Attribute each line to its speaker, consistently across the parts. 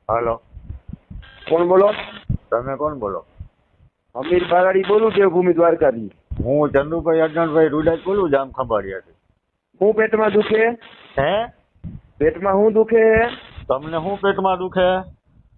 Speaker 1: હાલો,
Speaker 2: કોણ બોલો?
Speaker 1: તમે કોણ બોલો?
Speaker 2: અમીર બારાડી બોલું, દેવભૂમિ દ્વારકાથી.
Speaker 1: હું ચંદુભાઈ અજ્ઞાનભાઈ રૂડાજ બોલું, જામ ખંભાળિયાથી.
Speaker 2: હું પેટમાં દુખે?
Speaker 1: હે?
Speaker 2: પેટમાં હું દુખે?
Speaker 1: તમને શું પેટમાં દુખે?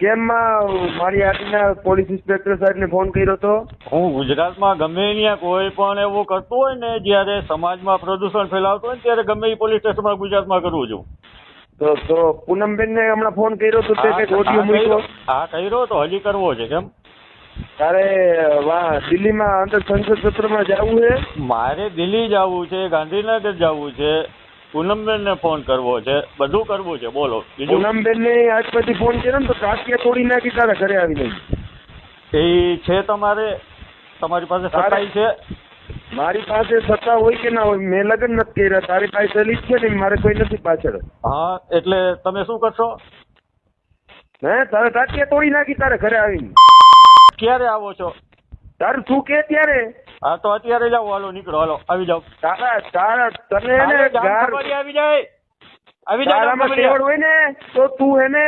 Speaker 2: કેમ મારી આટીના પોલીસ ઇન્સ્પેક્ટર સાહેબને ફોન કર્યો હતો?
Speaker 1: હું ગુજરાતમાં ગમે ત્યાં કોઈ પણ એવું કરતું હોય ને, જ્યારે સમાજમાં પ્રદૂષણ ફેલાવતું હોય ને, ત્યારે ગમે એ પોલીસ સ્ટેશનમાં ગુજરાતમાં કરું છું.
Speaker 2: તો પૂનમબેનને હમણાં ફોન કર્યો તો તે કંઈક ઓડિયો મૂક્યો?
Speaker 1: હા, કર્યો તો હજી કરવો છે. કેમ?
Speaker 2: તારે દિલ્હીમાં અંદર સંસદ સત્રમાં જવું છે?
Speaker 1: મારે દિલ્હી જવું છે, ગાંધીનગર જવું છે, પૂનમબેનને ફોન કરવો છે, બધું કરવું છે. બોલો બીજું.
Speaker 2: પૂનમબેનને આજ પછી ફોન કર્યો ને તો કાંકિયા તોડી નાખી તારા ઘરે આવી નહીં.
Speaker 1: એ છે તમારી પાસે સત્તાઈ છે?
Speaker 2: મારી પાસે સત્તા હોય કે ના હોય, મેં લગ્ન નથી કર્યા, તારી પાસે લીધ છે ને, મારે કોઈ નથી પાછળ.
Speaker 1: હા, એટલે તમે શું કરશો?
Speaker 2: હે, તારે કાંકિયા તોડી નાખી તારા ઘરે આવીને.
Speaker 1: ક્યારે આવો છો?
Speaker 2: તારું તું કે ત્યારે?
Speaker 1: હા, તો અત્યારે જાઓ. હાલો, નીકળો. હાલો, આવી જાઓ.
Speaker 2: તારા તને
Speaker 1: હાલો,
Speaker 2: એને
Speaker 1: જામ
Speaker 2: ગાર
Speaker 1: ખંભાળિયા આવી જાય. આવી જાઓ, જામ
Speaker 2: તારામાં
Speaker 1: ખંભાળિયા.
Speaker 2: તેવડ હોય ને તો તું એને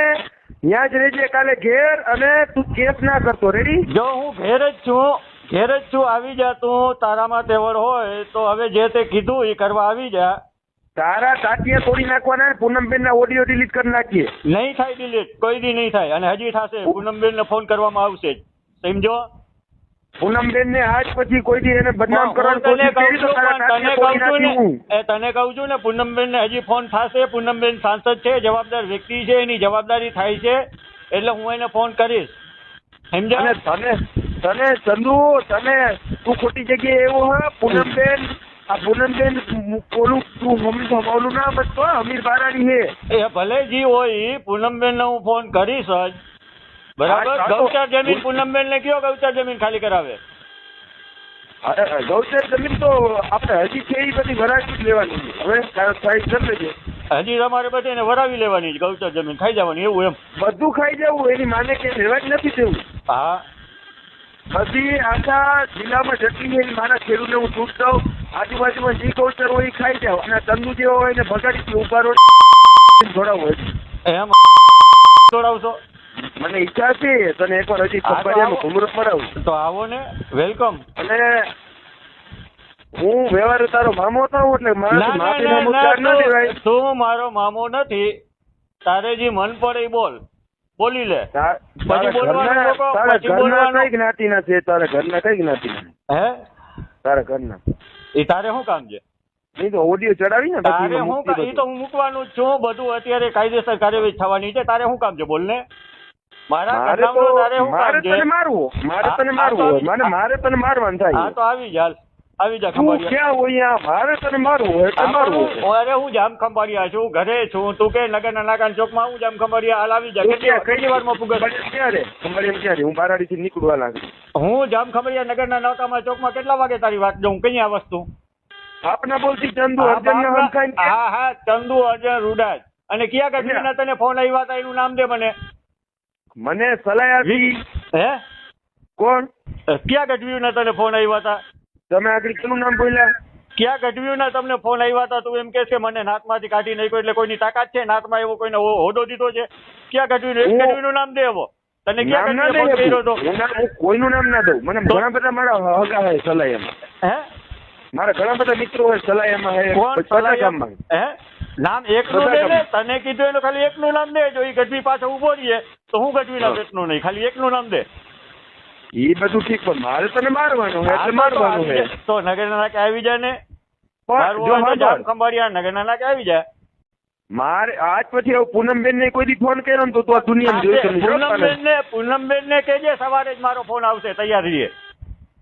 Speaker 2: ત્યાં જ રહેજે કાલે ઘેર, અને તું કેસ ના કરતો. રેડી?
Speaker 1: જો હું ઘેર જ છું, આવી જા તું. તારામાં તેવડ હોય તો હવે જે તે કીધું એ કરવા આવી જા.
Speaker 2: તારા કાંકિયા તોડી નાખવાના, પૂનમબેન ના ઓડિયો ડિલીટ કરી નાખીએ.
Speaker 1: નહીં થાય ડિલીટ, કોઈ દી નહીં થાય. અને હજી થશે. પૂનમબેન ને ફોન કરવામાં આવશે જ, સમજો?
Speaker 2: પૂનમબેન ને આજ પછી કોઈ દી એને બદનામ કરવાની કોશિશ કરી તો તારા કાંકિયા તોડી નાખી હું.
Speaker 1: તને કહું છું ને, પૂનમબેન ને હજી ફોન થશે. પૂનમબેન સાંસદ છે, જવાબદાર વ્યક્તિ છે, એની જવાબદારી થાય છે, એટલે હું એને ફોન કરીશ. સમજ્યા?
Speaker 2: અને તને ચંદુ, તું ખોટી જગ્યાએ એવો હા. પૂનમબેન, આ પૂનમબેન ઓલું તું ઓલું ના બચતો, અમીર બારાડી હે.
Speaker 1: એ ભલે જી હોય, પૂનમબેન ને હું ફોન કરીશ જ. બરાબર? ગૌચર જમીન પૂનમબેન ને કયો ગૌચર જમીન ખાલી કરાવે.
Speaker 2: ગૌચર જમીન તો આપણે હજી છે એ બધી વરાવી જ લેવાની છે. હવે સાઈડ કરી લેજે.
Speaker 1: હજી તમારે પછી એને વરાવી લેવાની છે. ગૌચર જમીન ખાઈ જવાની, એવું એમ?
Speaker 2: બધું ખાઈ જવું, એની માને કે લેવા જ નથી દેવું.
Speaker 1: હા,
Speaker 2: બધી આખા જિલ્લામાં જેટલી છે એની માના ખેડૂતને હું છૂટ દઉં. આજુબાજુમાં જે ગૌચર હોય એ ખાઈ જાવ, અને તંદુ જેવો હોય એને ભગાડી ઉભા રોડ જોડાવું હોય
Speaker 1: એમ જોડાવશો?
Speaker 2: મને ઈચ્છા છે તને એકવાર હજી ખંભાળિયામાં ઘુમરો મરાવું.
Speaker 1: તો આવો ને, વેલકમ.
Speaker 2: અને હું વ્યવહાર તારો મામો થાઉં એટલે મારાથી માફી મામો ચાર ના દેવાય.
Speaker 1: તું મારો મામો નથી. તારે જે મન પડે એ બોલી લે. પછી બોલવાનું લોકો, પછી બોલવાનું.
Speaker 2: કઈ જ્ઞાતિના છે તારા ઘરના? કઈ જ્ઞાતિના?
Speaker 1: હે?
Speaker 2: તારા ઘરના
Speaker 1: એ તારે શું કામ છે?
Speaker 2: નહીં તો ઓડિયો ચડાવી ને
Speaker 1: તારે શું? એ તો હું મૂકવાનું જ છું. બધું અત્યારે કાયદેસર કાર્યવાહી થવાની છે. તારે શું કામ છે? બોલ ને.
Speaker 2: મારે તને મારવું હોય, મારે તને મારવાનું થાય.
Speaker 1: હા, તો આવી જા. આવી જા
Speaker 2: તું
Speaker 1: ખંભાળિયા.
Speaker 2: ક્યાં હોય? મારે તને મારવું હોય એટલે મારવું હોય.
Speaker 1: અરે હું જામ ખંભાળિયા છું, ઘરે છું. તું કે નગરના નાકા ચોકમાં હું જામ ખંભાળિયા. હાલ આવી જા. કેટલી વારમાં પુગત?
Speaker 2: ક્યારે ખંભાળિયા ક્યારે? હું બારાડી થી નીકળવા લાગે.
Speaker 1: હું જામ ખંભાળિયા નગરના નાકામાં ચોકમાં કેટલા વાગે તારી વાત જોઉં? કઈ આ વસ્તુ
Speaker 2: આપના બોલતી ચંદુ અર્જન?
Speaker 1: હા, ચંદુ અર્જન રૂડાજ. અને કયા ગઢવીના તને ફોન આવ્યા હતા એનું નામ દે મને.
Speaker 2: મને સલાહ આપી.
Speaker 1: હે?
Speaker 2: કોણ?
Speaker 1: કયા ગઢવીના તને ફોન આવ્યા હતા?
Speaker 2: તમે આગળ કેનું નામ બોલ્યા?
Speaker 1: કયા ગઢવીના તમને ફોન આવ્યા હતા? તું એમ કે છે મને નાકમાંથી કાઢી નાખ્યો, એટલે કોઈની તાકાત છે નાકમાં એવો કોઈને હોદો દીધો છે? કયા ગઢવીનું? એક ગઢવીનું નામ દે એવો. તને ક્યાં ગઢવીએ ફોન કર્યો હતો?
Speaker 2: હું કોઈનું નામ ના દઉં. મને ઘણા બધા મારા હગા હોય સલાયામાં.
Speaker 1: હે?
Speaker 2: મારા ઘણા બધા મિત્રો હોય સલાયામાં.
Speaker 1: કોણ સલાયામાં? હે? નામ એકનું દે ને. તને કીધું એનું ખાલી એકનું નામ દે. જો એ ગઢવી પાછળ ઉભો રહીએ તો હું ગઢવીના પેટનું નહીં, ખાલી એકનું નામ દે.
Speaker 2: એ બધું ઠીક, પણ મારે તને મારવાનું એટલે મારવાનું છે.
Speaker 1: તો નગરના નાકે આવી જાય ને. ખંભાળિયા નગરના નાકે આવી જાય.
Speaker 2: મારે આજ પછી પૂનમબેન ને કોઈ દી ફોન કર્યો ને તો આ દુનિયા જોઈ.
Speaker 1: પૂનમબેન ને કહેજે સવારે જ મારો ફોન આવશે, તૈયાર રહીએ.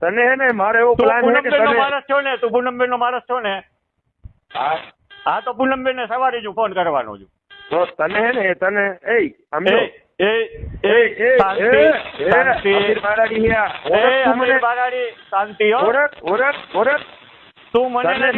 Speaker 2: તને હે ને મારે એવો પ્લાન છે કે
Speaker 1: તને માણસ છો ને, તું પૂનમબેન નો માણસ છો ને. હા, તો પૂનમબેન ને સવારે જ ફોન કરવાનો છું.
Speaker 2: તો તને હે ને તને
Speaker 1: તું મને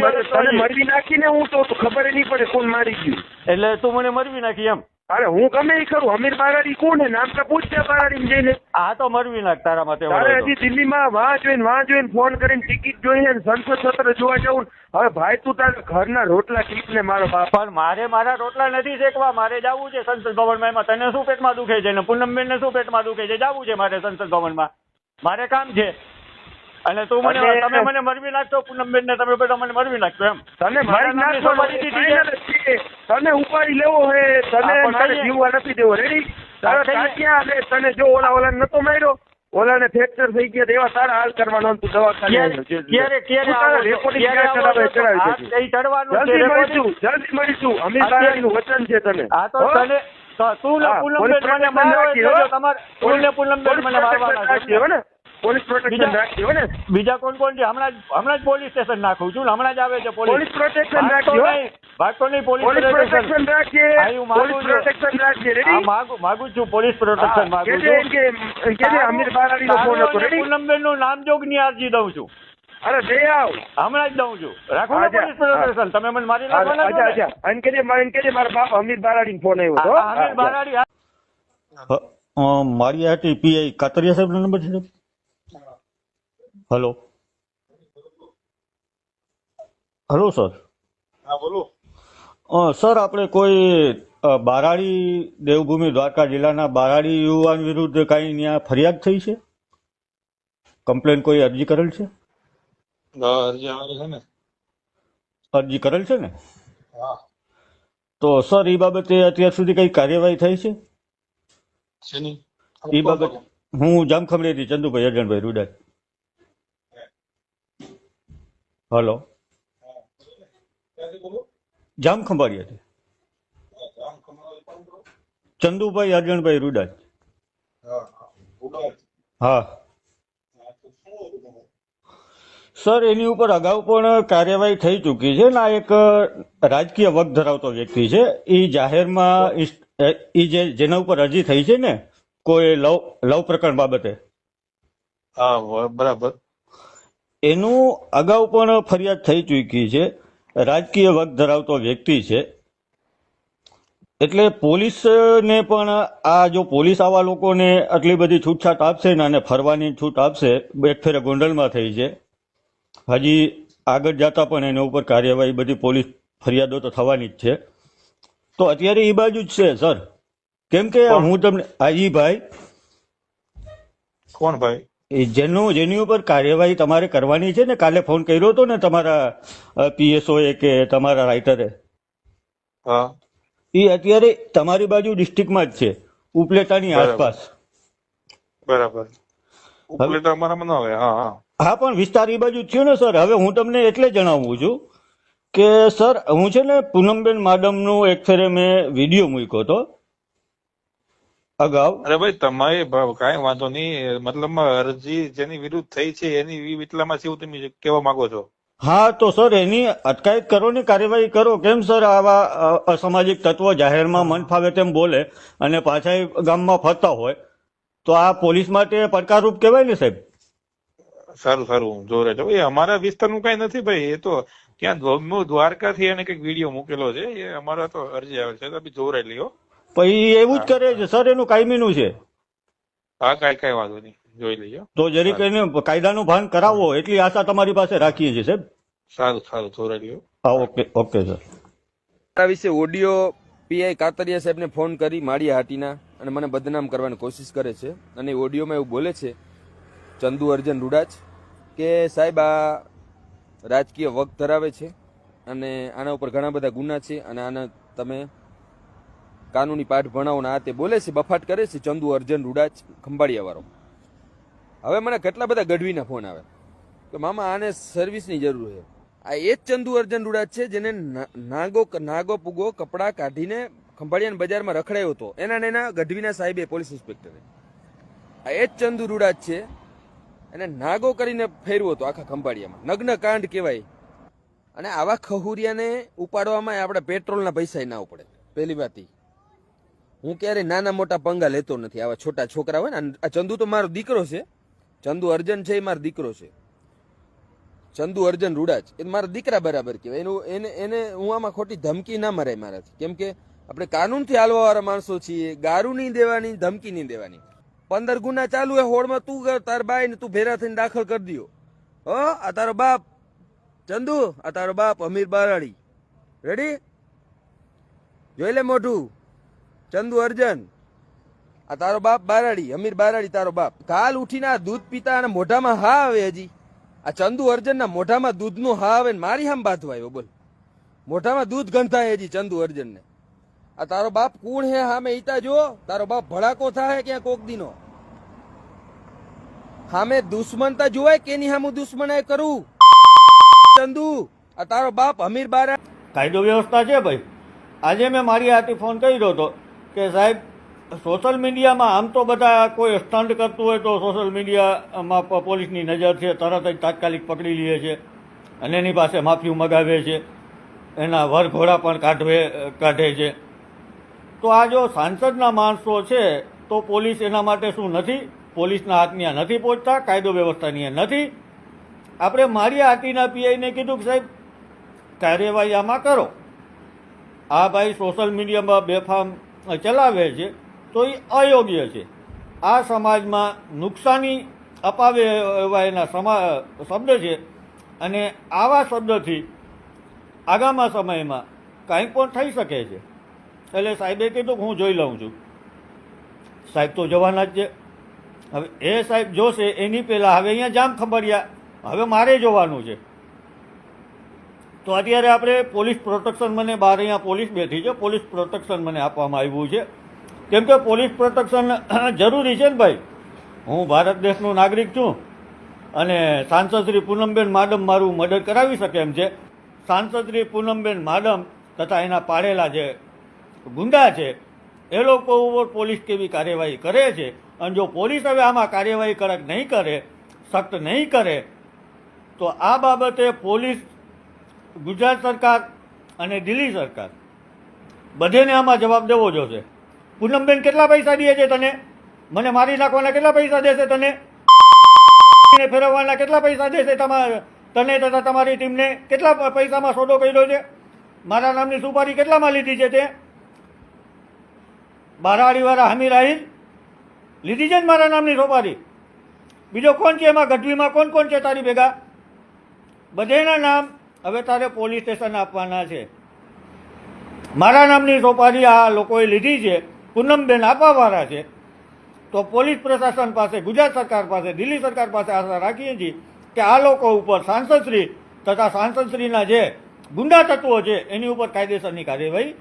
Speaker 2: મરવી નાખીને હું તો ખબર નહીં પડે કોણ મારી ગયું.
Speaker 1: એટલે તું મને મરવી નાખી એમ?
Speaker 2: અરે હું ગમે એ કરું. અમીર બારાડી કોણ હે? નામ તો પૂછ દે બારાડી જઈને.
Speaker 1: આ તો મરવી નાખ તારા માટે
Speaker 2: તારે હજી દિલ્હીમાં વાં જોઈને ફોન કરીને ટિકિટ જોઈને સંસદ સત્ર જોવા જવું. હવે ભાઈ તું તારા ઘરના રોટલા ટીપ ને મારો બાપ.
Speaker 1: પણ મારે મારા રોટલા નથી શેકવા, મારે જવું છે સંસદ ભવનમાં. એમાં તને શું પેટમાં દુખે છે ને પૂનમબેન ને શું પેટમાં દુખે છે? જવું છે મારે સંસદ ભવનમાં, મારે કામ છે. અને તું મને તમે મને મરવી નાખશો પૂનમબેન ને, તમે બધા મને મરવી નાખશો એમ?
Speaker 2: તને મારી નાખો, તને ઉપાડી લેવો હે, તને મારે જીવવા નથી દેવો. રેડી? તારા કાંઠિયા લે. તને જો ઓલા નતો માર્યો, ઓલાને ફ્રેક્ચર થઈ ગયા એવા તારા હાલ કરવાનો. તું દવાખાને જલ્દી મળીશું. અમીર બારાડીનું વચન છે તને.
Speaker 1: આ તો તને તું ને પૂનમબેન મને મારો, તમારે તું ને પૂનમબેન મને મારવાના છે ને?
Speaker 2: પોલીસ પ્રોટેક્શન રાખજો ને.
Speaker 1: બીજા કોણ કોણ છે? હમણાં જ પોલીસ સ્ટેશન નાખું છું, હમણાં જ આવે છે પોલીસ
Speaker 2: પ્રોટેક્શન રાખજો.
Speaker 1: ભાગતો નહીં. પોલીસ
Speaker 2: પ્રોટેક્શન રાખજે. પોલીસ પ્રોટેક્શન રાખજે. રેડી?
Speaker 1: માગું છું પોલીસ પ્રોટેક્શન માગું છું.
Speaker 2: કે અમીર બારાડીનો ફોન હતો. રેડી?
Speaker 1: પૂનમબેન નું નામ જોગની અરજી દઉં છું.
Speaker 2: અરે દે આવ,
Speaker 1: હમણાં જ દઉં છું. રાખો ને પોલીસ પ્રોટેક્શન. તમે મને મારી નાખવાના છો ને?
Speaker 2: અન કે મારા બાપ અમીર બારાડીનો ફોન આવ્યો હતો.
Speaker 1: અમીર બારાડી મારી હાટી પીઆઈ કાતરિયા સાહેબનો નંબર છે? Hello hello sir.
Speaker 3: હા બોલો.
Speaker 1: સર આપણે કોઈ બારાડી દેવભૂમિ દ્વારકા જિલ્લાના બારાડી યુવાન વિરુદ્ધ કઈ ત્યાં ફરિયાદ થઈ છે? કમ્પ્લેન કોઈ અરજી કરેલ છે?
Speaker 3: અરજી આવેલી છે ને.
Speaker 1: અરજી કરેલ છે ને?
Speaker 3: હા.
Speaker 1: તો સર એ બાબતે અત્યાર સુધી કઈ કાર્યવાહી થઈ છે?
Speaker 3: શેની?
Speaker 1: એ બાબત હું જામખંભાળિયાથી ચંદુભાઈ અજણભાઈ રૂડા. હલો, જામખંભાળિયાથી ચંદુભાઈ અજણભાઈ રૂડા. હા સર, એની ઉપર અગાઉ પણ કાર્યવાહી થઈ ચૂકી છે ને. આ એક રાજકીય વગ ધરાવતો વ્યક્તિ છે. એ જાહેરમાં જેના ઉપર અરજી થઈ છે ને કોઈ લવ પ્રકરણ બાબતે,
Speaker 3: હા બરાબર,
Speaker 1: એનું અગાઉ પણ ફરિયાદ થઈ ચૂકી છે. રાજકીય વગ ધરાવતો વ્યક્તિ છે. એટલે પોલીસને પણ આ જો પોલીસ આવા લોકોને આટલી બધી છૂટછાટ આપશે ને અને ફરવાની છૂટ આપશે, એક ફેરે ગોંડલમાં થઈ છે. હજી આગળ જતા પણ એના ઉપર કાર્યવાહી બધી પોલીસ ફરિયાદો તો થવાની જ છે. તો અત્યારે એ બાજુ જ છે સર. કેમ કે હું તમને ભાઈ
Speaker 3: કોણ ભાઈ?
Speaker 1: જેની ઉપર કાર્યવાહી તમારે કરવાની છે ને, કાલે ફોન કર્યો હતો ને તમારા પીએસઓએ કે તમારા રાઇટરે,
Speaker 3: હા,
Speaker 1: એ અત્યારે તમારી બાજુ ડિસ્ટ્રિક્ટમાં જ છે, ઉપલેટાની આસપાસ.
Speaker 3: બરાબર. ઉપલેટા અમારામાં ન આવે. હા હા
Speaker 1: હા, પણ વિસ્તાર એ બાજુ થયો ને સર. હવે હું તમને એટલે જણાવું છું કે સર, હું છે ને પૂનમબેન માડમનું એક ફેરે મેં વિડીયો મૂક્યો હતો અગાઉ.
Speaker 3: અરે ભાઈ તમારે કઈ વાંધો નહીં, મતલબ અરજી જેની વિરુદ્ધ થઈ છે એની વિટલામાં છે એવું તમે કહેવા માંગો છો?
Speaker 1: હા, તો સર એની અટકાયત કરો ને કાર્યવાહી કરો. કેમ સર આવા અસામાજિક તત્વો જાહેરમાં મન ફાવે તેમ બોલે અને પાછા ગામમાં ફરતા હોય તો આ પોલીસ માટે પડકારરૂપ કહેવાય ને સાહેબ.
Speaker 3: સારું સારું, જોરે જો એ અમારા વિસ્તારનું કઈ નથી ભાઈ. એ તો ત્યાં દ્વારકાથી એને કઈક વિડીયો મૂકેલો છે. એ અમારા તો અરજી આવે છે તો જોરે લ્યો.
Speaker 1: પછી એવું જ કરે છે સર, એનું કાયમીનું છે.
Speaker 3: હા, કઈ વાંધો નહીં, જોઈ લઈએ.
Speaker 1: તો જરીક એને કાયદાનું ભાન કરાવો એટલી આશા તમારી પાસે રાખીએ છીએ સાહેબ.
Speaker 3: સારું સારું, જોરે લ્યો.
Speaker 1: હા, ઓકે સર.
Speaker 4: આ વિશે ઓડિયો પીઆઈ કાતરિયા સાહેબને ફોન કરી માળિયા હાટીના, અને મને બદનામ કરવાની કોશિશ કરે છે. અને ઓડિયોમાં એવું બોલે છે ચંદુ અર્જન રૂડાચ કે સાહેબ આ રાજકીય વગ ધરાવે છે અને આના ઉપર ઘણા બધા ગુના છે અને આને તમે કાનૂની પાઠ ભણાવો ને આ તે બોલે છે, બફાટ કરે છે ચંદુ અર્જન રૂડાચ ખંભાળિયા વાળો. હવે મને કેટલા બધા ગઢવીના ફોન આવે કે મામા આને સર્વિસની જરૂર છે. આ એ જ ચંદુ અર્જન રૂડાચ છે જેને નાગો પૂગો કપડા કાઢીને ખંભાળિયાના બજારમાં રખડાયો હતો. એના ગઢવીના સાહેબે, પોલીસ ઇન્સ્પેક્ટરે. આ એ જ ચંદુ રૂડાચ છે, એને નાગો કરીને ફેરવો હતો આખા ખંભાળિયામાં. નગ્ન કાંડ કહેવાય. અને આવા ખહુરિયાને ઉપાડવામાં આપણે પેટ્રોલના પૈસા ના પડે. પહેલી વાત હું ક્યારે નાના મોટા પંગા લેતો નથી. આવા છોટા છોકરા હોય ને, આ ચંદુ તો મારો દીકરો છે, ચંદુ અર્જન છે એ મારો દીકરો છે. ચંદુ અર્જન રૂડાચ એ મારા દીકરા બરાબર કહેવાય. એને હું આમાં ખોટી ધમકી ના મરાય મારાથી. કેમ કે આપણે કાનૂનથી હાલવા વાળા માણસો છીએ. ગારું નહીં દેવાની, ધમકી નહીં દેવાની. 15 ગુના ચાલુ હોય હોળમાં, તું કર તાર બાઈ ને તું ભેરા થઈને દાખલ કરી દ્યો. આ તારો બાપ ચંદુ, આ તારો બાપ અમીર બારાડી. રેડી? જોઈ લે મોઢું. ચંદુ અર્જન, આ તારો બાપ બારાડી, અમીર બારાડી તારો બાપ. કાલ ઉઠીને આ દૂધ પીતા અને મોઢામાં હા આવે. હજી આ ચંદુ અર્જન ના મોઢામાં દૂધનું હા આવે ને મારી હામ બાથવા આવ્યો. બોલ, મોઢામાં દૂધ ગંધાય હજી ચંદુ અર્જન ને. આ તારો બાપ કોણ હે હામે ઈતા જો. તારો બાપ ભડાકો થાય ક્યાં કોક દીનો. હામે દુશ્મનતા જોવાય કે ની હામું દુશ્મનાય કરું. ચંદુ, આ તારો બાપ અમીર બારા.
Speaker 1: કાયદો વ્યવસ્થા છે ભાઈ. આજે મેં મારી હાથી ફોન કર્યો હતો કે સાહેબ સોશિયલ મીડિયામાં આમ તો બધા કોઈ સ્ટન્ટ કરતું હોય તો સોશિયલ મીડિયામાં પોલીસની નજર છે, તરત જ તાત્કાલિક પકડી લે છે અને એની પાસે માફી મગાવે છે, એના વરઘોડા પણ કાઢે છે. તો આ જો સાંસદના માણસો છે તો પોલીસ એના માટે શું નથી? પોલીસના હાથ ત્યાં નથી પહોંચતા, કાયદો વ્યવસ્થા ત્યાં નથી. આપણે મારી હાથીના પીઆઈને કીધું કે સાહેબ કાર્યવાહી આમાં કરો. આ ભાઈ સોશિયલ મીડિયામાં બેફામ ચલાવે છે તો એ અયોગ્ય છે. આ સમાજમાં નુકસાની અપાવે એવા એના શબ્દ છે અને આવા શબ્દથી આગામી સમયમાં કંઈ પણ થઈ શકે છે. એટલે સાહેબે કીધું કે હું જોઈ લઉં છું. સાહેબ તો જવાના જ છે. હવે એ સાહેબ જોશે એની પહેલાં હવે અહીંયા જામ ખબરિયા, હવે મારે જોવાનું છે. તો અત્યારે આપણે પોલીસ પ્રોટેક્શન મને બહાર અહીંયા પોલીસ બેઠી છે, પોલીસ પ્રોટેક્શન મને આપવામાં આવ્યું છે. કેમ કે પોલીસ પ્રોટેક્શન જરૂરી છે ને ભાઈ. હું ભારત દેશનો નાગરિક છું અને સાંસદ શ્રી પૂનમબેન માડમ મારું મર્ડર કરાવી શકે એમ છે. સાંસદ શ્રી પૂનમબેન માડમ તથા એના પાડેલા જે ગુંડા છે એ લોકો ઉપર પોલીસ કેવી કાર્યવાહી કરે છે. અને જો પોલીસ હવે આમાં કાર્યવાહી કડક નહીં કરે, સખ્ત નહીં કરે, તો આ બાબતે પોલીસ, ગુજરાત સરકાર અને દિલ્હી સરકાર બધેને આમાં જવાબ દેવો જોશે. પૂનમબેન કેટલા પૈસા દે છે તને? મને મારી નાખવાના કેટલા પૈસા દેશે તને? ફેરવવાના કેટલા પૈસા દેશે તને તથા તમારી ટીમને? કેટલા પૈસામાં સોદો કર્યો છે? મારા નામની સુપારી કેટલામાં લીધી છે તે? બારાડીવાળા હમીર આહિર લીધી છે ને મારા નામની સોપારી? બીજો કોણ છે એમાં? ગઢવીમાં કોણ કોણ છે તારી ભેગા? બધેના નામ હવે તારે પોલીસ સ્ટેશન આપવાના છે. મારા નામની સોપારી આ લોકોએ લીધી છે, પૂનમબેન આપવાવાળા છે. તો પોલીસ પ્રશાસન પાસે, ગુજરાત સરકાર પાસે, દિલ્હી સરકાર પાસે આશા રાખીએ છીએ કે આ લોકો ઉપર સાંસદશ્રી તથા સાંસદશ્રીના જે ગુંડા તત્વો છે એની ઉપર કાયદેસરની કાર્યવાહી